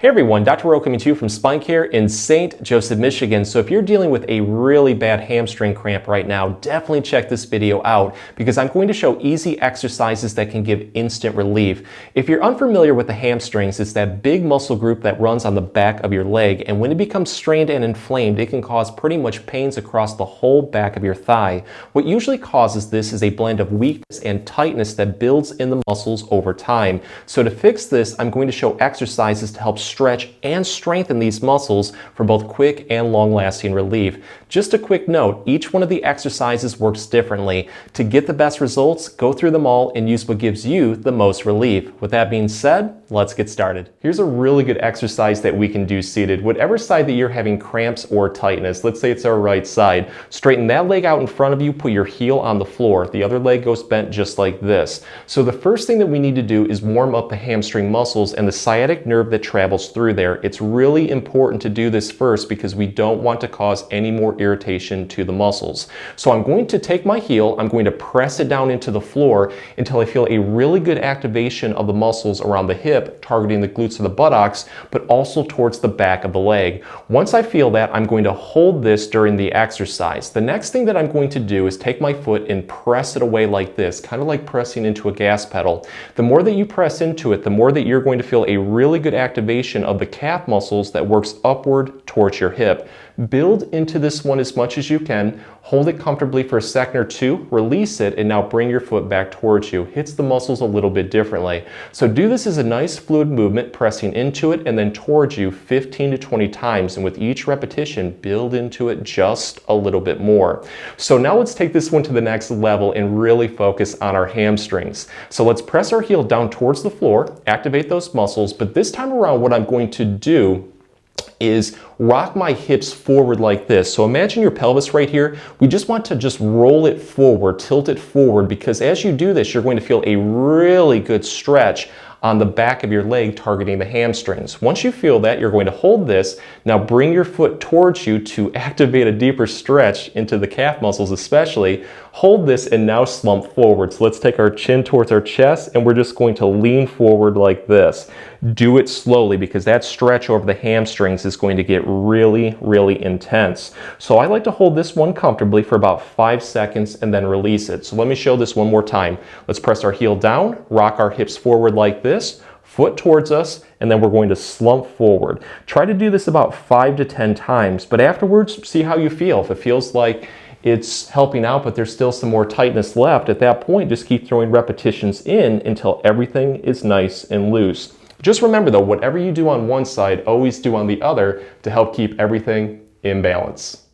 Hey everyone, Dr. Rowe coming to you from SpineCare in St. Joseph, Michigan. So if you're dealing with a really bad hamstring cramp right now, definitely check this video out because I'm going to show easy exercises that can give instant relief. If you're unfamiliar with the hamstrings, it's that big muscle group that runs on the back of your leg, and when it becomes strained and inflamed, it can cause pretty much pains across the whole back of your thigh. What usually causes this is a blend of weakness and tightness that builds in the muscles over time. So to fix this, I'm going to show exercises to help stretch and strengthen these muscles for both quick and long-lasting relief. Just a quick note, each one of the exercises works differently. To get the best results, go through them all and use what gives you the most relief. With that being said, let's get started. Here's a really good exercise that we can do seated. Whatever side that you're having cramps or tightness, let's say it's our right side, straighten that leg out in front of you, put your heel on the floor. The other leg goes bent just like this. So the first thing that we need to do is warm up the hamstring muscles and the sciatic nerve that travels through there. It's really important to do this first because we don't want to cause any more irritation to the muscles. So I'm going to take my heel, I'm going to press it down into the floor until I feel a really good activation of the muscles around the hip, targeting the glutes and the buttocks, but also towards the back of the leg. Once I feel that, I'm going to hold this during the exercise. The next thing that I'm going to do is take my foot and press it away like this, kind of like pressing into a gas pedal. The more that you press into it, the more that you're going to feel a really good activation of the calf muscles that works upward towards your hip. Build into this one as much as you can. Hold it comfortably for a second or two, release it, and now bring your foot back towards you. Hits the muscles a little bit differently. So do this as a nice fluid movement, pressing into it and then towards you 15 to 20 times. And with each repetition, build into it just a little bit more. So now let's take this one to the next level and really focus on our hamstrings. So let's press our heel down towards the floor, activate those muscles, but this time around what I'm going to do is rock my hips forward like this. So imagine your pelvis right here. We just want to just roll it forward, tilt it forward, because as you do this, you're going to feel a really good stretch on the back of your leg targeting the hamstrings. Once you feel that, you're going to hold this. Now bring your foot towards you to activate a deeper stretch into the calf muscles especially. Hold this and now slump forward. So let's take our chin towards our chest and we're just going to lean forward like this. Do it slowly because that stretch over the hamstrings is going to get really, really intense. So I like to hold this one comfortably for about 5 seconds and then release it. So let me show this one more time. Let's press our heel down, rock our hips forward like this, foot towards us, and then we're going to slump forward. Try to do this about 5 to 10 times, but afterwards, see how you feel. If it feels like it's helping out, but there's still some more tightness left, at that point, just keep throwing repetitions in until everything is nice and loose. Just remember though, whatever you do on one side, always do on the other to help keep everything in balance.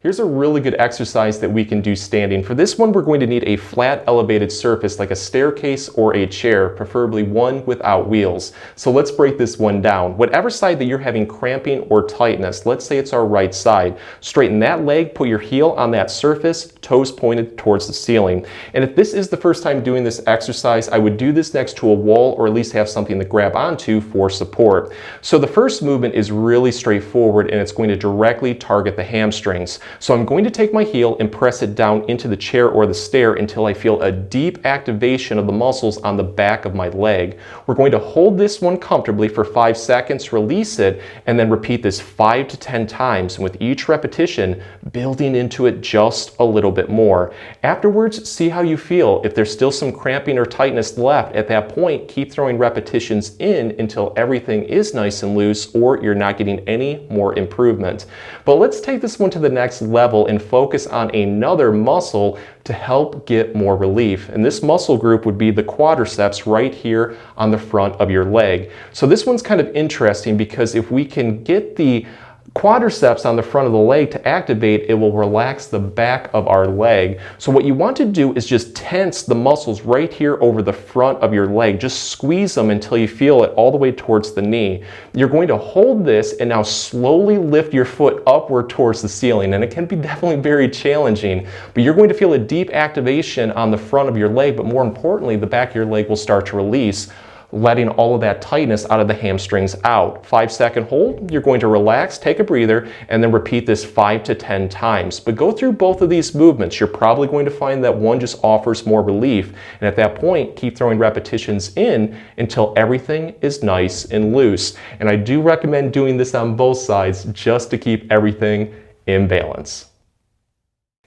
Here's a really good exercise that we can do standing. For this one, we're going to need a flat elevated surface like a staircase or a chair, preferably one without wheels. So let's break this one down. Whatever side that you're having cramping or tightness, let's say it's our right side, straighten that leg, put your heel on that surface, toes pointed towards the ceiling. And if this is the first time doing this exercise, I would do this next to a wall or at least have something to grab onto for support. So the first movement is really straightforward and it's going to directly target the hamstrings. So I'm going to take my heel and press it down into the chair or the stair until I feel a deep activation of the muscles on the back of my leg. We're going to hold this one comfortably for 5 seconds, release it, and then repeat this 5 to 10 times. And with each repetition, building into it just a little bit more. Afterwards, see how you feel. If there's still some cramping or tightness left, at that point, keep throwing repetitions in until everything is nice and loose or you're not getting any more improvement. But let's take this one to the next level and focus on another muscle to help get more relief. And this muscle group would be the quadriceps right here on the front of your leg. So this one's kind of interesting because if we can get the quadriceps on the front of the leg to activate, it will relax the back of our leg. So what you want to do is just tense the muscles right here over the front of your leg. Just squeeze them until you feel it all the way towards the knee. You're going to hold this and now slowly lift your foot upward towards the ceiling. And it can be definitely very challenging, but you're going to feel a deep activation on the front of your leg, but more importantly, the back of your leg will start to release. letting all of that tightness out of the hamstrings out. 5-second hold, you're going to relax, take a breather, and then repeat this 5 to 10 times. But go through both of these movements. You're probably going to find that one just offers more relief. And at that point, keep throwing repetitions in until everything is nice and loose. And I do recommend doing this on both sides just to keep everything in balance.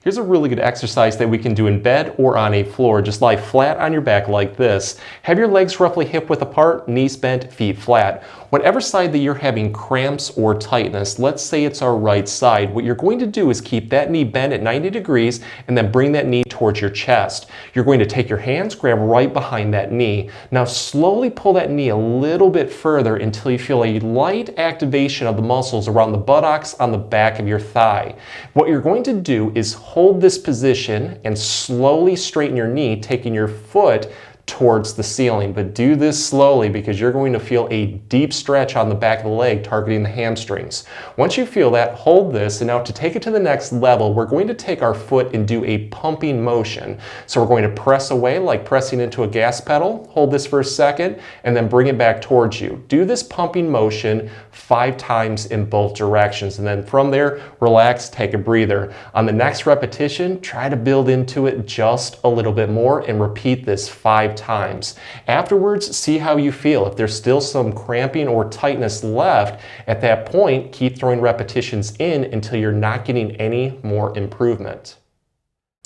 Here's a really good exercise that we can do in bed or on a floor. Just lie flat on your back like this. Have your legs roughly hip width apart, knees bent, feet flat. Whatever side that you're having cramps or tightness, let's say it's our right side, what you're going to do is keep that knee bent at 90 degrees and then bring that knee towards your chest. You're going to take your hands, grab right behind that knee. Now slowly pull that knee a little bit further until you feel a light activation of the muscles around the buttocks on the back of your thigh. What you're going to do is hold this position and slowly straighten your knee, taking your foot towards the ceiling. But do this slowly because you're going to feel a deep stretch on the back of the leg targeting the hamstrings. Once you feel that, hold this, and now to take it to the next level, we're going to take our foot and do a pumping motion. So we're going to press away like pressing into a gas pedal. Hold this for a second and then bring it back towards you. Do this pumping motion 5 times in both directions, and then from there, relax, take a breather. On the next repetition, try to build into it just a little bit more and repeat this 5 times. Afterwards, see how you feel. If there's still some cramping or tightness left, at that point, keep throwing repetitions in until you're not getting any more improvement.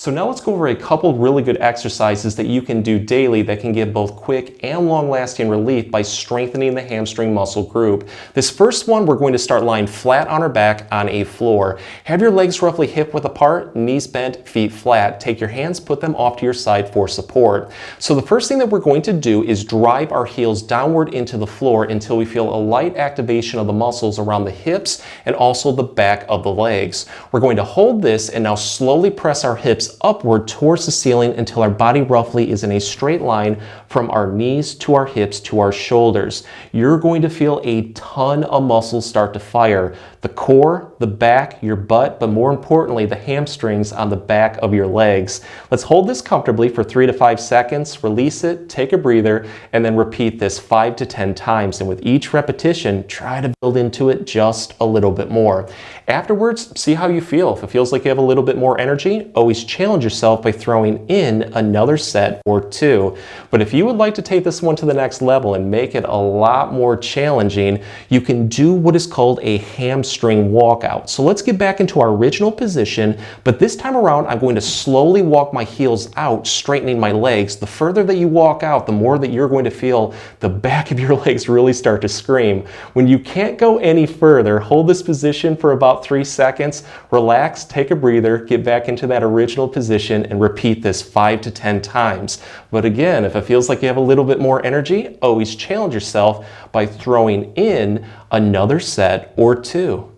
So now let's go over a couple really good exercises that you can do daily that can give both quick and long-lasting relief by strengthening the hamstring muscle group. This first one, we're going to start lying flat on our back on a floor. Have your legs roughly hip width apart, knees bent, feet flat. Take your hands, put them off to your side for support. So the first thing that we're going to do is drive our heels downward into the floor until we feel a light activation of the muscles around the hips and also the back of the legs. We're going to hold this and now slowly press our hips upward towards the ceiling until our body roughly is in a straight line from our knees to our hips to our shoulders. You're going to feel a ton of muscles start to fire. The core, the back, your butt, but more importantly, the hamstrings on the back of your legs. Let's hold this comfortably for 3 to 5 seconds, release it, take a breather, and then repeat this 5 to 10 times. And with each repetition, try to build into it just a little bit more. Afterwards, see how you feel. If it feels like you have a little bit more energy, always challenge yourself by throwing in another set or 2. But if you would like to take this one to the next level and make it a lot more challenging, you can do what is called a hamstring walkout. So let's get back into our original position, but this time around, I'm going to slowly walk my heels out, straightening my legs. The further that you walk out, the more that you're going to feel the back of your legs really start to scream. When you can't go any further, hold this position for about 3 seconds, relax, take a breather, get back into that original position, and repeat this 5 to 10 times. But again, if it feels like you have a little bit more energy, always challenge yourself by throwing in another set or 2.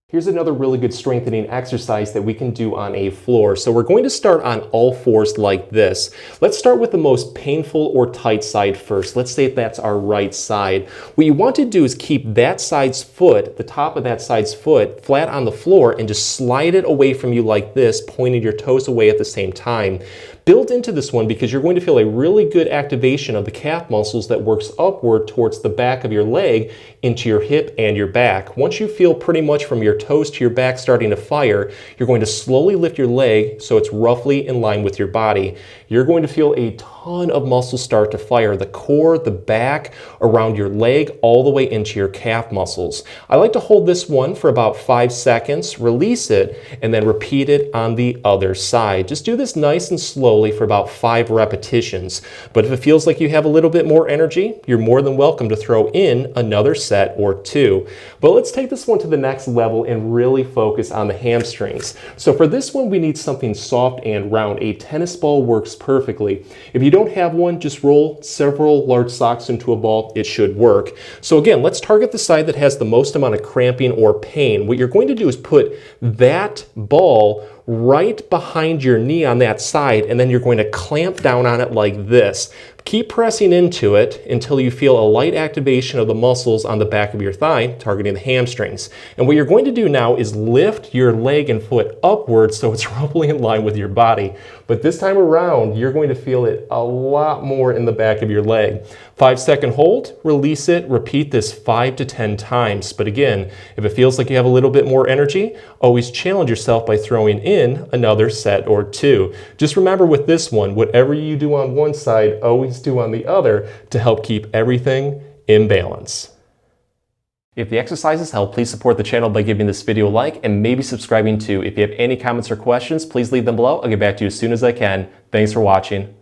Here's another really good strengthening exercise that we can do on a floor. So we're going to start on all fours like this. Let's start with the most painful or tight side first. Let's say that's our right side. What you want to do is keep that side's foot, the top of that side's foot, flat on the floor and just slide it away from you like this, pointing your toes away at the same time. Build into this one because you're going to feel a really good activation of the calf muscles that works upward towards the back of your leg into your hip and your back. Once you feel pretty much from your toes to your back starting to fire, you're going to slowly lift your leg so it's roughly in line with your body. You're going to feel a ton of muscles start to fire, the core, the back, around your leg, all the way into your calf muscles. I like to hold this one for about 5 seconds, release it, and then repeat it on the other side. Just do this nice and slowly for about 5 repetitions. But if it feels like you have a little bit more energy, you're more than welcome to throw in another set or 2. But let's take this one to the next level and really focus on the hamstrings. So for this one, we need something soft and round. A tennis ball works perfectly. If you don't have one, just roll several large socks into a ball. It should work. So again, let's target the side that has the most amount of cramping or pain. What you're going to do is put that ball right behind your knee on that side, and then you're going to clamp down on it like this. Keep pressing into it until you feel a light activation of the muscles on the back of your thigh, targeting the hamstrings. And what you're going to do now is lift your leg and foot upwards so it's roughly in line with your body. But this time around, you're going to feel it a lot more in the back of your leg. 5-second hold, release it, repeat this 5 to 10 times. But again, if it feels like you have a little bit more energy, always challenge yourself by throwing in another set or two. Just remember with this one, whatever you do on one side, always do on the other to help keep everything in balance. If the exercises help, please support the channel by giving this video a like and maybe subscribing too. If you have any comments or questions, please leave them below. I'll get back to you as soon as I can. Thanks for watching.